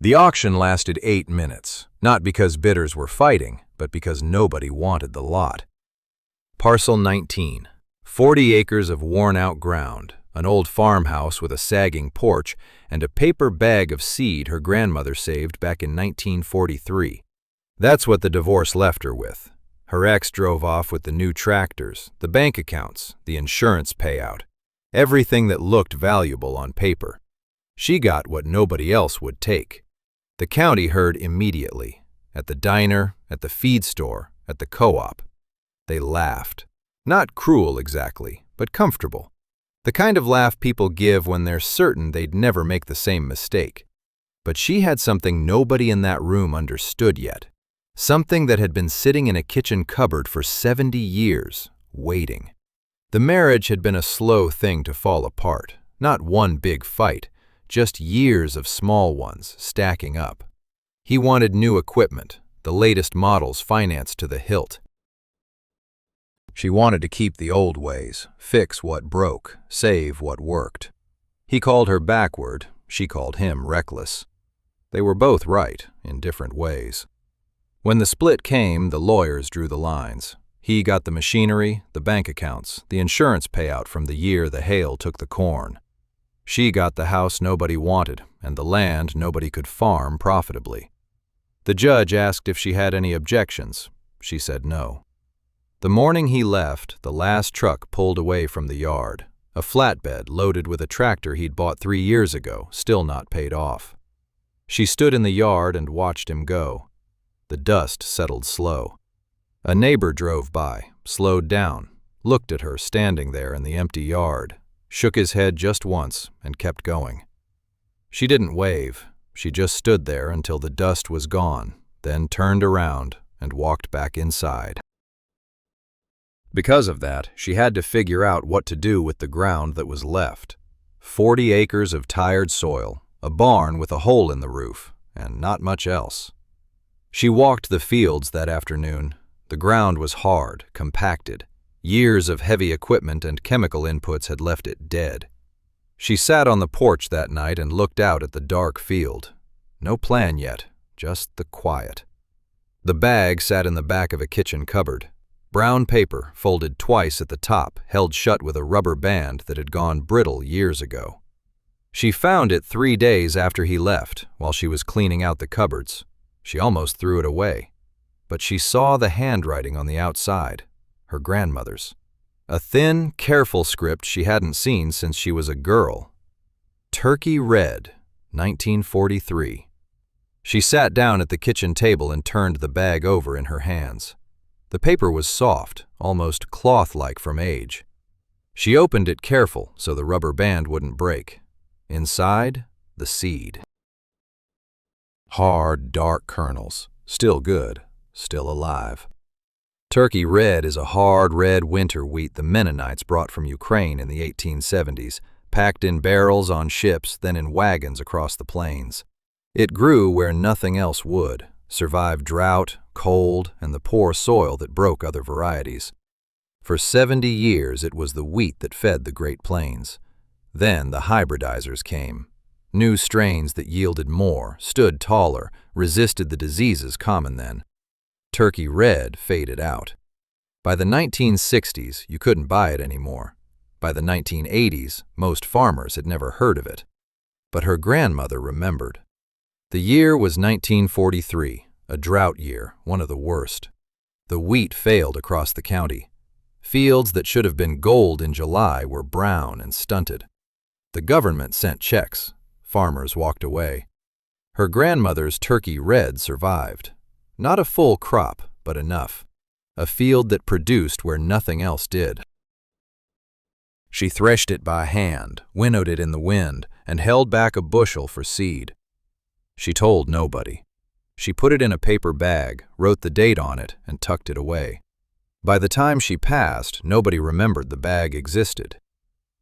The auction lasted 8 minutes, not because bidders were fighting, but because nobody wanted the lot. Parcel 19, 40 acres of worn-out ground, an old farmhouse with a sagging porch, and a paper bag of seed her grandmother saved back in 1943. That's what the divorce left her with. Her ex drove off with the new tractors, the bank accounts, the insurance payout, everything that looked valuable on paper. She got what nobody else would take. The county heard immediately, at the diner, at the feed store, at the co-op. They laughed. Not cruel exactly, but comfortable. The kind of laugh people give when they're certain they'd never make the same mistake. But she had something nobody in that room understood yet. Something that had been sitting in a kitchen cupboard for 70 years, waiting. The marriage had been a slow thing to fall apart, not one big fight, just years of small ones stacking up. He wanted new equipment, the latest models financed to the hilt. She wanted to keep the old ways, fix what broke, save what worked. He called her backward, she called him reckless. They were both right, in different ways. When the split came, the lawyers drew the lines. He got the machinery, the bank accounts, the insurance payout from the year the hail took the corn. She got the house nobody wanted and the land nobody could farm profitably. The judge asked if she had any objections. She said no. The morning he left, the last truck pulled away from the yard, a flatbed loaded with a tractor he'd bought 3 years ago, still not paid off. She stood in the yard and watched him go. The dust settled slow. A neighbor drove by, slowed down, looked at her standing there in the empty yard, shook his head just once, and kept going. She didn't wave. She just stood there until the dust was gone, then turned around and walked back inside. Because of that, she had to figure out what to do with the ground that was left. 40 acres of tired soil, a barn with a hole in the roof, and not much else. She walked the fields that afternoon. The ground was hard, compacted. Years of heavy equipment and chemical inputs had left it dead. She sat on the porch that night and looked out at the dark field. No plan yet, just the quiet. The bag sat in the back of a kitchen cupboard. Brown paper, folded twice at the top, held shut with a rubber band that had gone brittle years ago. She found it 3 days after he left, while she was cleaning out the cupboards. She almost threw it away. But she saw the handwriting on the outside, her grandmother's. A thin, careful script she hadn't seen since she was a girl. Turkey Red, 1943. She sat down at the kitchen table and turned the bag over in her hands. The paper was soft, almost cloth-like from age. She opened it careful so the rubber band wouldn't break. Inside, the seed. Hard, dark kernels, still good, still alive. Turkey Red is a hard red winter wheat the Mennonites brought from Ukraine in the 1870s, packed in barrels on ships, then in wagons across the plains. It grew where nothing else would, survived drought, cold, and the poor soil that broke other varieties. For 70 years it was the wheat that fed the Great Plains. Then the hybridizers came. New strains that yielded more, stood taller, resisted the diseases common then. Turkey Red faded out. By the 1960s, you couldn't buy it anymore. By the 1980s, most farmers had never heard of it. But her grandmother remembered. The year was 1943, a drought year, one of the worst. The wheat failed across the county. Fields that should have been gold in July were brown and stunted. The government sent checks. Farmers walked away. Her grandmother's Turkey Red survived. Not a full crop, but enough. A field that produced where nothing else did. She threshed it by hand, winnowed it in the wind, and held back a bushel for seed. She told nobody. She put it in a paper bag, wrote the date on it, and tucked it away. By the time she passed, nobody remembered the bag existed.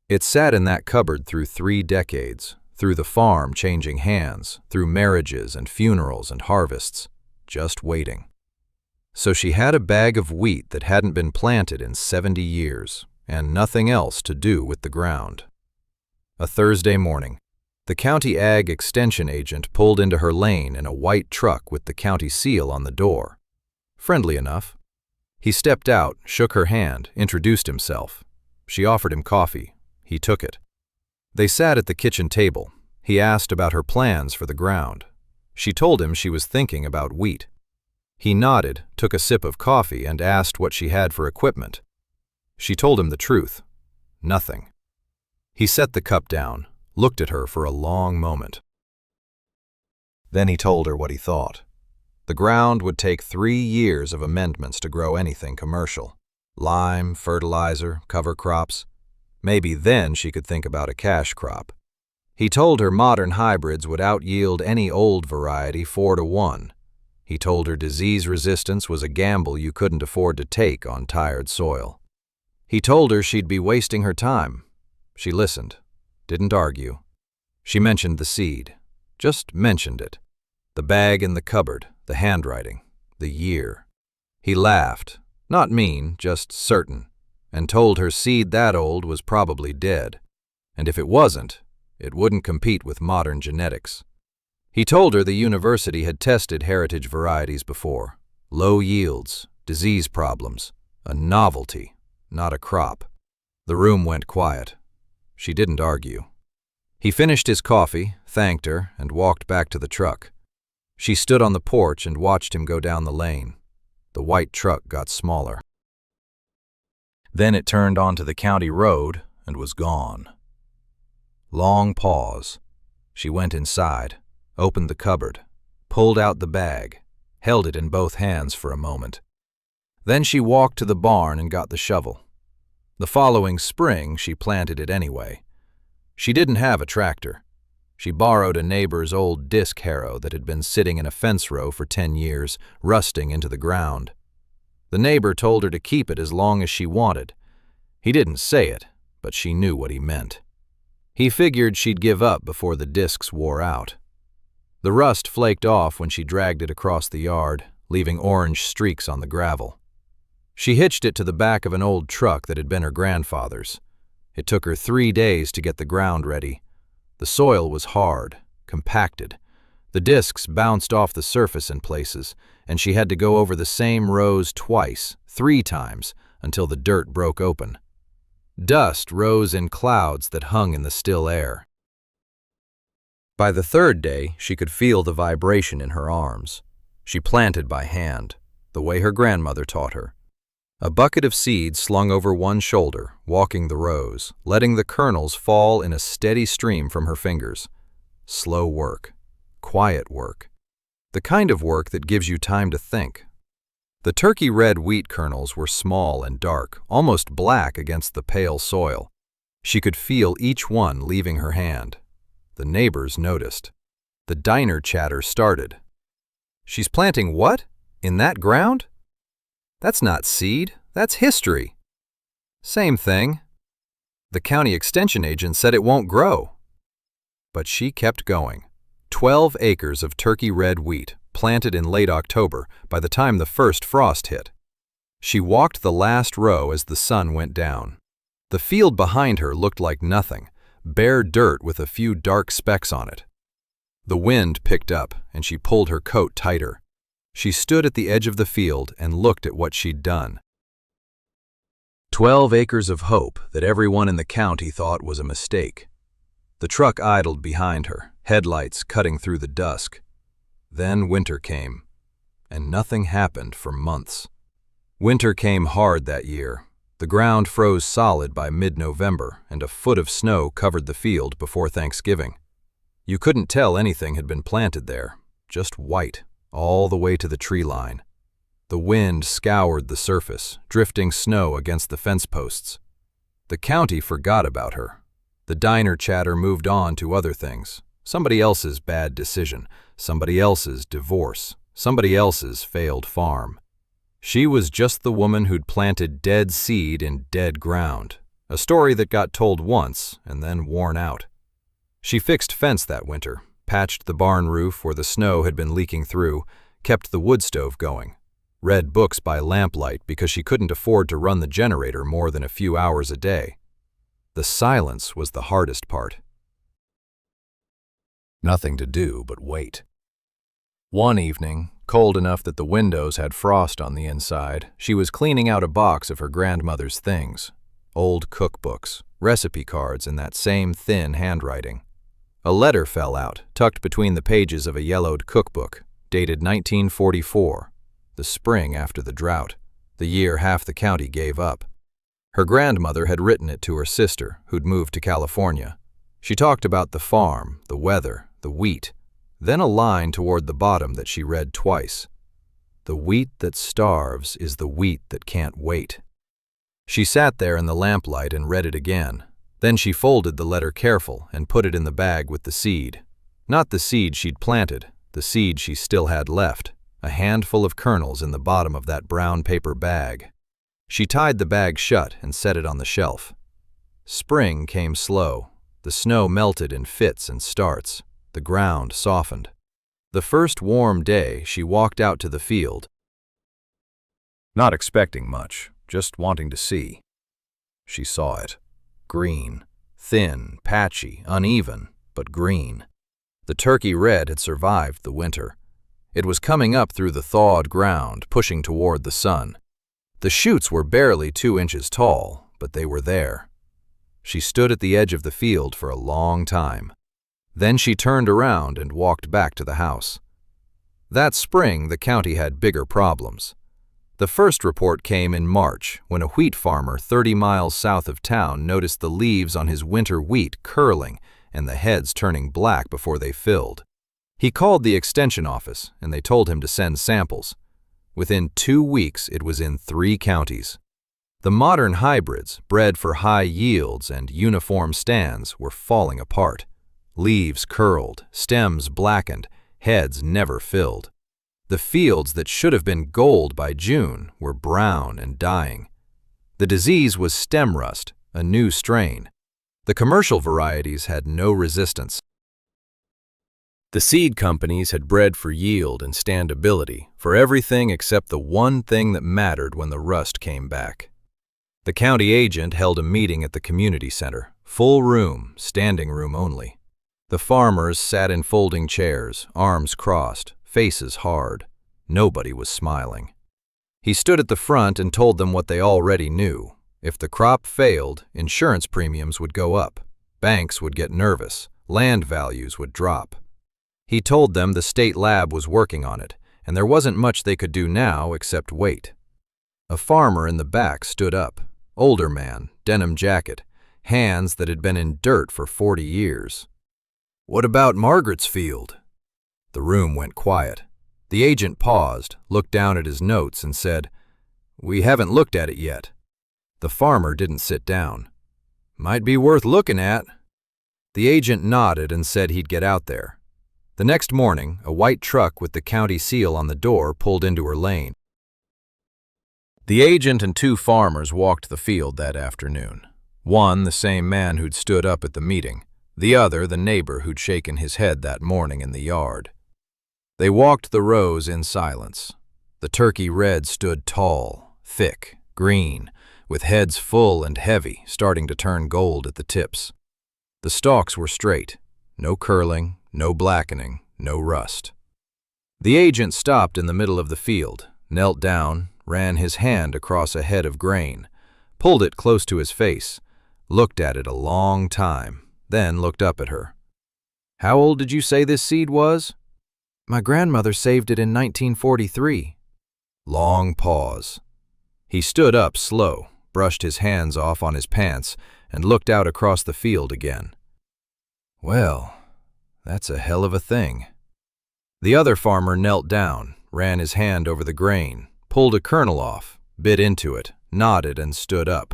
It sat in that cupboard through 3 decades, through the farm changing hands, through marriages and funerals and harvests, just waiting. So she had a bag of wheat that hadn't been planted in 70 years, and nothing else to do with the ground. A Thursday morning. The county ag extension agent pulled into her lane in a white truck with the county seal on the door. Friendly enough. He stepped out, shook her hand, introduced himself. She offered him coffee. He took it. They sat at the kitchen table. He asked about her plans for the ground. She told him she was thinking about wheat. He nodded, took a sip of coffee, and asked what she had for equipment. She told him the truth. Nothing. He set the cup down, looked at her for a long moment. Then he told her what he thought. The ground would take 3 years of amendments to grow anything commercial. Lime, fertilizer, cover crops. Maybe then she could think about a cash crop. He told her modern hybrids would out-yield any old variety 4-to-1. He told her disease resistance was a gamble you couldn't afford to take on tired soil. He told her she'd be wasting her time. She listened, didn't argue. She mentioned the seed, just mentioned it. The bag in the cupboard, the handwriting, the year. He laughed, not mean, just certain, and told her seed that old was probably dead. And if it wasn't, it wouldn't compete with modern genetics. He told her the university had tested heritage varieties before. Low yields, disease problems, a novelty, not a crop. The room went quiet. She didn't argue. He finished his coffee, thanked her, and walked back to the truck. She stood on the porch and watched him go down the lane. The white truck got smaller. Then it turned onto the county road and was gone. Long pause. She went inside, opened the cupboard, pulled out the bag, held it in both hands for a moment. Then she walked to the barn and got the shovel. The following spring, she planted it anyway. She didn't have a tractor. She borrowed a neighbor's old disc harrow that had been sitting in a fence row for 10 years, rusting into the ground. The neighbor told her to keep it as long as she wanted. He didn't say it, but she knew what he meant. He figured she'd give up before the discs wore out. The rust flaked off when she dragged it across the yard, leaving orange streaks on the gravel. She hitched it to the back of an old truck that had been her grandfather's. It took her 3 days to get the ground ready. The soil was hard, compacted. The discs bounced off the surface in places, and she had to go over the same rows twice, 3 times, until the dirt broke open. Dust rose in clouds that hung in the still air. By the 3rd day, she could feel the vibration in her arms. She planted by hand, the way her grandmother taught her. A bucket of seed slung over one shoulder, walking the rows, letting the kernels fall in a steady stream from her fingers. Slow work, quiet work. The kind of work that gives you time to think. The turkey red wheat kernels were small and dark, almost black against the pale soil. She could feel each one leaving her hand. The neighbors noticed. The diner chatter started. "She's planting what? In that ground? That's not seed, that's history." "Same thing." "The county extension agent said it won't grow." But she kept going. 12 acres of turkey red wheat, planted in late October by the time the first frost hit. She walked the last row as the sun went down. The field behind her looked like nothing, bare dirt with a few dark specks on it. The wind picked up, and she pulled her coat tighter. She stood at the edge of the field and looked at what she'd done. 12 acres of hope that everyone in the county thought was a mistake. The truck idled behind her, headlights cutting through the dusk. Then winter came, and nothing happened for months. Winter came hard that year. The ground froze solid by mid-November, and a foot of snow covered the field before Thanksgiving. You couldn't tell anything had been planted there, just white, all the way to the tree line. The wind scoured the surface, drifting snow against the fence posts. The county forgot about her. The diner chatter moved on to other things. Somebody else's bad decision, somebody else's divorce, somebody else's failed farm. She was just the woman who'd planted dead seed in dead ground, a story that got told once and then worn out. She fixed fence that winter, patched the barn roof where the snow had been leaking through, kept the wood stove going, read books by lamplight because she couldn't afford to run the generator more than a few hours a day. The silence was the hardest part. Nothing to do but wait. One evening, cold enough that the windows had frost on the inside, she was cleaning out a box of her grandmother's things. Old cookbooks, recipe cards in that same thin handwriting. A letter fell out, tucked between the pages of a yellowed cookbook, dated 1944, the spring after the drought, the year half the county gave up. Her grandmother had written it to her sister, who'd moved to California. She talked about the farm, the weather, the wheat, then a line toward the bottom that she read twice. The wheat that starves is the wheat that can't wait. She sat there in the lamplight and read it again. Then she folded the letter careful and put it in the bag with the seed. Not the seed she'd planted, the seed she still had left, a handful of kernels in the bottom of that brown paper bag. She tied the bag shut and set it on the shelf. Spring came slow. The snow melted in fits and starts. The ground softened. The first warm day, she walked out to the field, not expecting much, just wanting to see. She saw it. Green, thin, patchy, uneven, but green. The turkey red had survived the winter. It was coming up through the thawed ground, pushing toward the sun. The shoots were barely 2 inches tall, but they were there. She stood at the edge of the field for a long time. Then she turned around and walked back to the house. That spring, the county had bigger problems. The first report came in March, when a wheat farmer 30 miles south of town noticed the leaves on his winter wheat curling and the heads turning black before they filled. He called the extension office, and they told him to send samples. Within 2 weeks, it was in 3 counties. The modern hybrids, bred for high yields and uniform stands, were falling apart. Leaves curled, stems blackened, heads never filled. The fields that should have been gold by June were brown and dying. The disease was stem rust, a new strain. The commercial varieties had no resistance. The seed companies had bred for yield and standability, for everything except the one thing that mattered when the rust came back. The county agent held a meeting at the community center, full room, standing room only. The farmers sat in folding chairs, arms crossed, faces hard. Nobody was smiling. He stood at the front and told them what they already knew. If the crop failed, insurance premiums would go up, banks would get nervous, land values would drop. He told them the state lab was working on it, and there wasn't much they could do now except wait. A farmer in the back stood up, older man, denim jacket, hands that had been in dirt for 40 years. "What about Margaret's field?" The room went quiet. The agent paused, looked down at his notes, and said, "We haven't looked at it yet." The farmer didn't sit down. "Might be worth looking at." The agent nodded and said he'd get out there. The next morning, a white truck with the county seal on the door pulled into her lane. The agent and 2 farmers walked the field that afternoon. One, the same man who'd stood up at the meeting. The other, the neighbor who'd shaken his head that morning in the yard. They walked the rows in silence. The turkey red stood tall, thick, green, with heads full and heavy, starting to turn gold at the tips. The stalks were straight, no curling, no blackening, no rust. The agent stopped in the middle of the field, knelt down, ran his hand across a head of grain, pulled it close to his face, looked at it a long time, then looked up at her. "How old did you say this seed was?" "My grandmother saved it in 1943. Long pause. He stood up slow, brushed his hands off on his pants, and looked out across the field again. "Well, that's a hell of a thing." The other farmer knelt down, ran his hand over the grain, pulled a kernel off, bit into it, nodded, and stood up.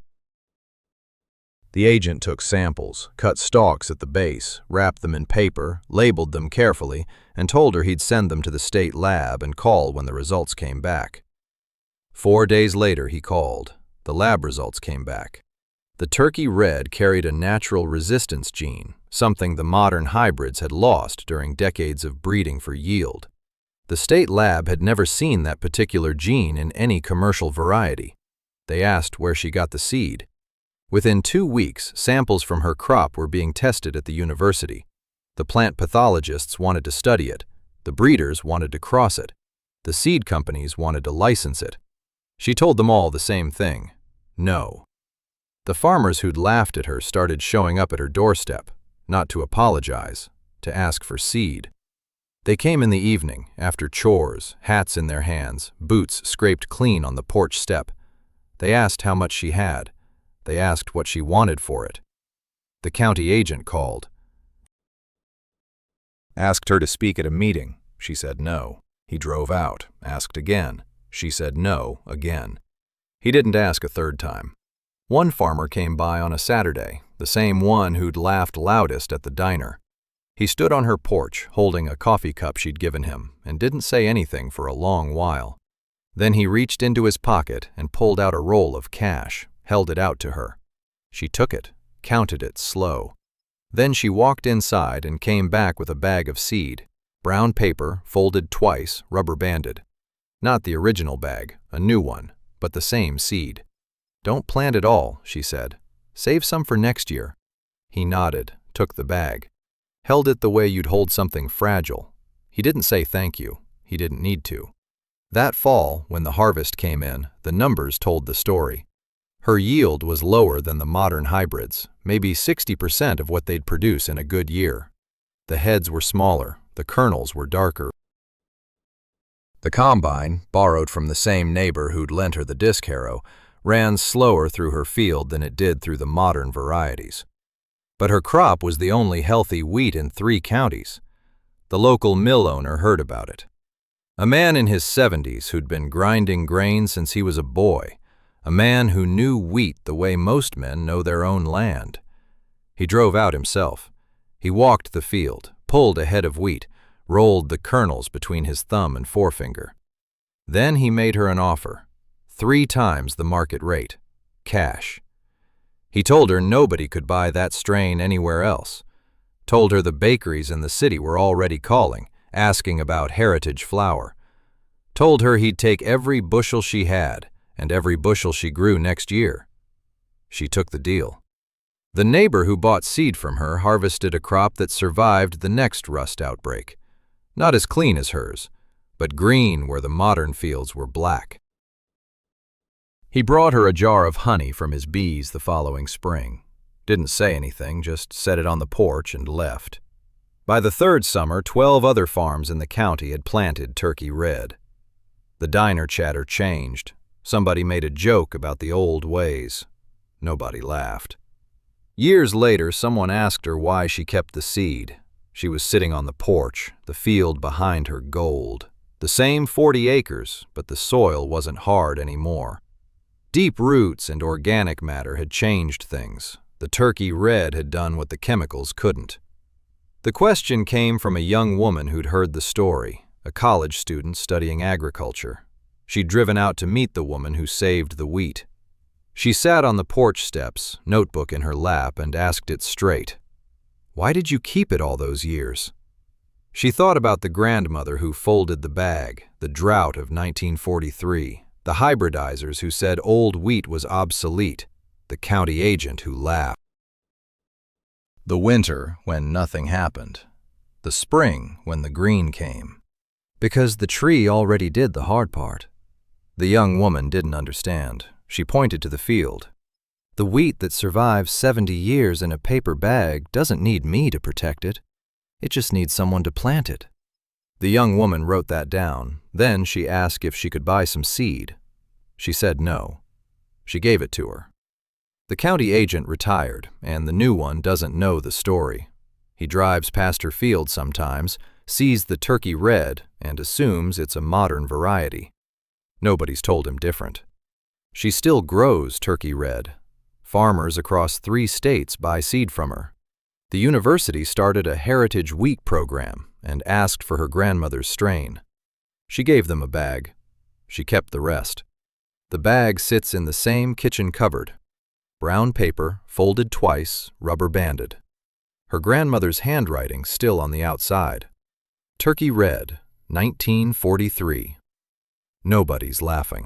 The agent took samples, cut stalks at the base, wrapped them in paper, labeled them carefully, and told her he'd send them to the state lab and call when the results came back. 4 days later he called. The lab results came back. The turkey red carried a natural resistance gene, something the modern hybrids had lost during decades of breeding for yield. The state lab had never seen that particular gene in any commercial variety. They asked where she got the seed. Within 2 weeks, samples from her crop were being tested at the university. The plant pathologists wanted to study it. The breeders wanted to cross it. The seed companies wanted to license it. She told them all the same thing: no. The farmers who'd laughed at her started showing up at her doorstep, not to apologize, to ask for seed. They came in the evening, after chores, hats in their hands, boots scraped clean on the porch step. They asked how much she had. They asked what she wanted for it. The county agent called. Asked her to speak at a meeting. She said no. He drove out, asked again. She said no again. He didn't ask a third time. One farmer came by on a Saturday, the same one who'd laughed loudest at the diner. He stood on her porch, holding a coffee cup she'd given him, and didn't say anything for a long while. Then he reached into his pocket and pulled out a roll of cash, held it out to her. She took it, counted it slow. Then she walked inside and came back with a bag of seed, brown paper, folded twice, rubber-banded. Not the original bag, a new one, but the same seed. "Don't plant it all," she said. "Save some for next year." He nodded, took the bag, held it the way you'd hold something fragile. He didn't say thank you. He didn't need to. That fall, when the harvest came in, the numbers told the story. Her yield was lower than the modern hybrids, maybe 60% of what they'd produce in a good year. The heads were smaller, the kernels were darker. The combine, borrowed from the same neighbor who'd lent her the disc harrow, ran slower through her field than it did through the modern varieties. But her crop was the only healthy wheat in 3 counties. The local mill owner heard about it. A man in his 70s who'd been grinding grain since he was a boy. A man who knew wheat the way most men know their own land. He drove out himself. He walked the field, pulled a head of wheat, rolled the kernels between his thumb and forefinger. Then he made her an offer. 3 times the market rate. Cash. He told her nobody could buy that strain anywhere else. Told her the bakeries in the city were already calling, asking about heritage flour. Told her he'd take every bushel she had and every bushel she grew next year. She took the deal. The neighbor who bought seed from her harvested a crop that survived the next rust outbreak. Not as clean as hers, but green where the modern fields were black. He brought her a jar of honey from his bees the following spring. Didn't say anything, just set it on the porch and left. By the 3rd summer, 12 other farms in the county had planted turkey red. The diner chatter changed. Somebody made a joke about the old ways. Nobody laughed. Years later, someone asked her why she kept the seed. She was sitting on the porch, the field behind her gold. The same 40 acres, but the soil wasn't hard anymore. Deep roots and organic matter had changed things. The turkey red had done what the chemicals couldn't. The question came from a young woman who'd heard the story, a college student studying agriculture. She'd driven out to meet the woman who saved the wheat. She sat on the porch steps, notebook in her lap, and asked it straight. "Why did you keep it all those years?" She thought about the grandmother who folded the bag, the drought of 1943, the hybridizers who said old wheat was obsolete, the county agent who laughed. The winter when nothing happened. The spring when the green came. Because the tree already did the hard part. The young woman didn't understand. She pointed to the field. "The wheat that survives 70 years in a paper bag doesn't need me to protect it. It just needs someone to plant it." The young woman wrote that down. Then she asked if she could buy some seed. She said no. She gave it to her. The county agent retired, and the new one doesn't know the story. He drives past her field sometimes, sees the turkey red, and assumes it's a modern variety. Nobody's told him different. She still grows turkey red. Farmers across 3 states buy seed from her. The university started a heritage wheat program and asked for her grandmother's strain. She gave them a bag. She kept the rest. The bag sits in the same kitchen cupboard. Brown paper, folded twice, rubber-banded. Her grandmother's handwriting still on the outside. Turkey red, 1943. Nobody's laughing.